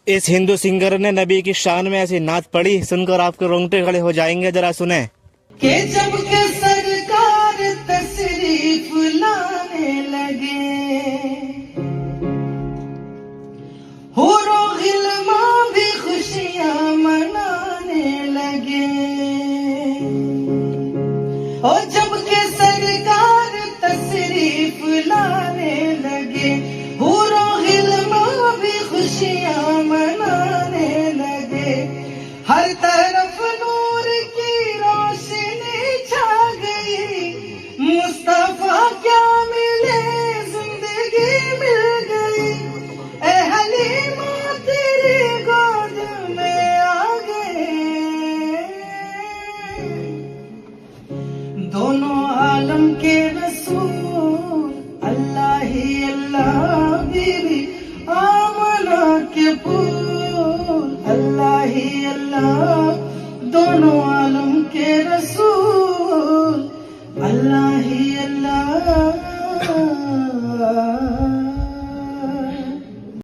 इस हिंदू सिंगर ने नबी की शान में ऐसी नात पढ़ी, सुनकर आपके रोंगटे खड़े हो जाएंगे। जरा सुने। के जब के सरकार तशरीफ लाने लगे, हुरो गिलमा भी खुशियां मनाने लगे। और जब के सरकार तशरीफ लाने लगे, हुरो गिलमा भी खुशियां मनाने लगे। हर तरफ नूर की रोशनी छा गई, मुस्तफा क्या मिले जिंदगी मिल गई। ए हलीमा तेरी गोद में आ गए, दोनों आलम के रसूल अल्लाह ही अल्लाह, बीवी आमना के फूल अल्लाह ही अल्लाह, दोनों आलम के रसूल अल्लाह ही अल्लाह।